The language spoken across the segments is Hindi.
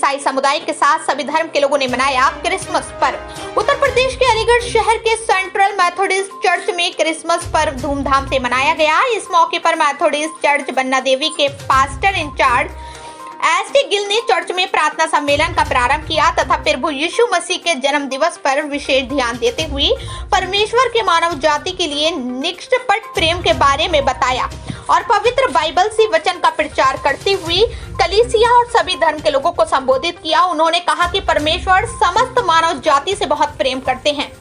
ईसाई समुदाय के साथ सभी धर्म के लोगों ने मनाया क्रिसमस पर्व। उत्तर प्रदेश के अलीगढ़ शहर के सेंट्रल मेथोडिस्ट चर्च में क्रिसमस पर्व धूमधाम से मनाया गया। इस मौके पर मेथोडिस्ट चर्च बन्ना देवी के पास्टर इंचार्ज एस.टी. गिल ने चर्च में प्रार्थना सम्मेलन का प्रारंभ किया तथा प्रभु यीशु मसीह के जन्म दिवस पर विशेष ध्यान देते हुए परमेश्वर के मानव जाति के लिए निष्कपट प्रेम के बारे में बताया और पवित्र बाइबल से वचन का प्रचार करते हुए कलीसिया और सभी धर्म के लोगों को संबोधित किया। उन्होंने कहा कि परमेश्वर समस्त मानव जाति से बहुत प्रेम करते हैं।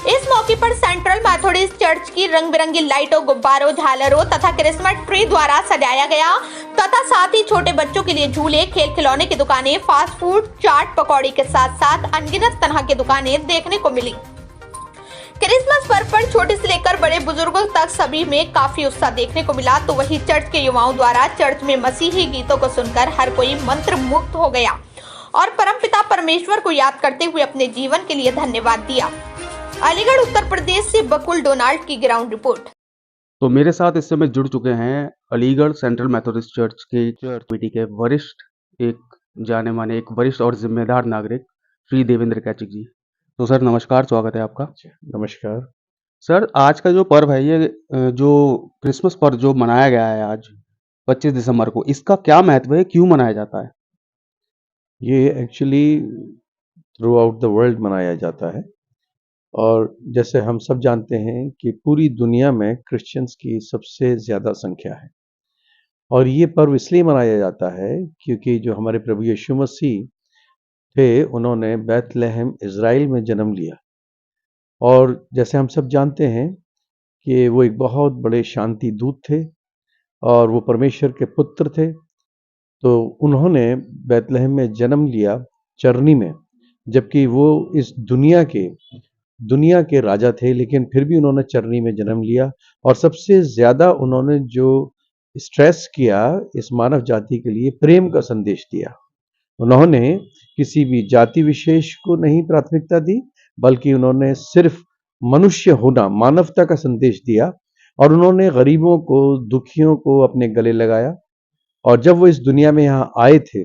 इस मौके पर सेंट्रल मेथोडिस्ट चर्च की रंग बिरंगी लाइटों, गुब्बारों, झालरों तथा क्रिसमस ट्री द्वारा सजाया गया तथा साथ ही छोटे बच्चों के लिए झूले, खेल खिलौने की दुकानें, फास्ट फूड, चाट पकौड़ी के साथ साथ अनगिनत तरह की दुकानें देखने को मिली। क्रिसमस पर्व पर छोटे से लेकर बड़े बुजुर्गों तक सभी में काफी उत्साह देखने को मिला। तो वहीं चर्च के युवाओं द्वारा चर्च में मसीही गीतों को सुनकर हर कोई मंत्र मुग्ध हो गया और परमपिता परमेश्वर को याद करते हुए अपने जीवन के लिए धन्यवाद दिया। अलीगढ़ उत्तर प्रदेश से बकुल डोनाल्ड की ग्राउंड रिपोर्ट। तो मेरे साथ इस समय जुड़ चुके हैं अलीगढ़ सेंट्रल मेथोडिस्ट चर्च के चर्च कमेटी के एक वरिष्ठ और जिम्मेदार नागरिक श्री देवेंद्र कैचिक जी। तो सर नमस्कार, स्वागत है आपका। नमस्कार सर, आज का जो पर्व है, ये जो क्रिसमस पर्व जो मनाया गया है आज 25 दिसंबर को, इसका क्या महत्व है, क्यों मनाया जाता है? ये actually through out the world मनाया जाता है और जैसे हम सब जानते हैं कि पूरी दुनिया में क्रिश्चियंस की सबसे ज़्यादा संख्या है और ये पर्व इसलिए मनाया जाता है क्योंकि जो हमारे प्रभु यीशु मसीह थे, उन्होंने बैतलहम इज़राइल में जन्म लिया और जैसे हम सब जानते हैं कि वो एक बहुत बड़े शांति दूत थे और वो परमेश्वर के पुत्र थे। तो उन्होंने बैतलहम में जन्म लिया चरनी में, जबकि वो इस दुनिया के राजा थे, लेकिन फिर भी उन्होंने चरनी में जन्म लिया और सबसे ज़्यादा उन्होंने जो स्ट्रेस किया इस मानव जाति के लिए प्रेम का संदेश दिया। उन्होंने किसी भी जाति विशेष को नहीं प्राथमिकता दी, बल्कि उन्होंने सिर्फ मनुष्य होना, मानवता का संदेश दिया और उन्होंने गरीबों को, दुखियों को अपने गले लगाया। और जब वो इस दुनिया में यहाँ आए थे,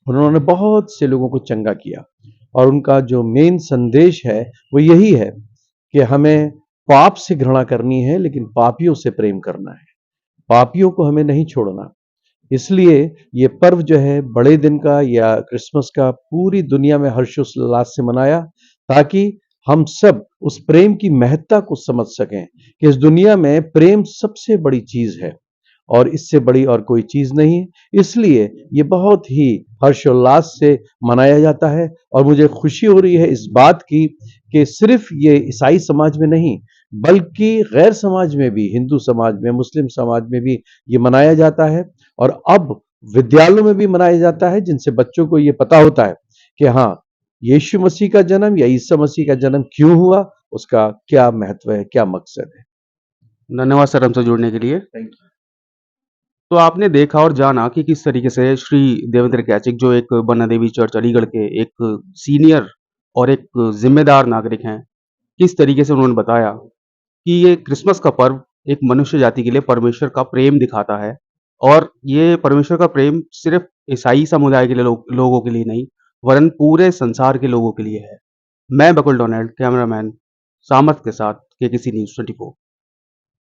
उन्होंने बहुत से लोगों को चंगा किया और उनका जो मेन संदेश है वो यही है कि हमें पाप से घृणा करनी है, लेकिन पापियों से प्रेम करना है, पापियों को हमें नहीं छोड़ना। इसलिए ये पर्व जो है बड़े दिन का या क्रिसमस का पूरी दुनिया में हर्षोल्लास से मनाया, ताकि हम सब उस प्रेम की महत्ता को समझ सकें कि इस दुनिया में प्रेम सबसे बड़ी चीज है और इससे बड़ी और कोई चीज नहीं है। इसलिए ये बहुत ही हर्षोल्लास से मनाया जाता है और मुझे खुशी हो रही है इस बात की कि सिर्फ ये ईसाई समाज में नहीं, बल्कि गैर समाज में भी, हिंदू समाज में, मुस्लिम समाज में भी ये मनाया जाता है और अब विद्यालयों में भी मनाया जाता है, जिनसे बच्चों को ये पता होता है कि हाँ, यीशु मसीह का जन्म या ईसा मसीह का जन्म क्यों हुआ, उसका क्या महत्व है, क्या मकसद है। धन्यवाद सर हमसे जुड़ने के लिए। Thank you. तो आपने देखा और जाना कि किस तरीके से श्री देवेंद्र कैचिक, जो एक बन्ना देवी चर्च अलीगढ़ के एक सीनियर और एक जिम्मेदार नागरिक हैं, किस तरीके से उन्होंने बताया कि ये क्रिसमस का पर्व एक मनुष्य जाति के लिए परमेश्वर का प्रेम दिखाता है और ये परमेश्वर का प्रेम सिर्फ ईसाई समुदाय के लिए लोगों के लिए नहीं, वरन पूरे संसार के लोगों के लिए है। मैं बकुल डोनाल्ड, कैमरामैन सामर्थ के साथ KKC न्यूज़ 24।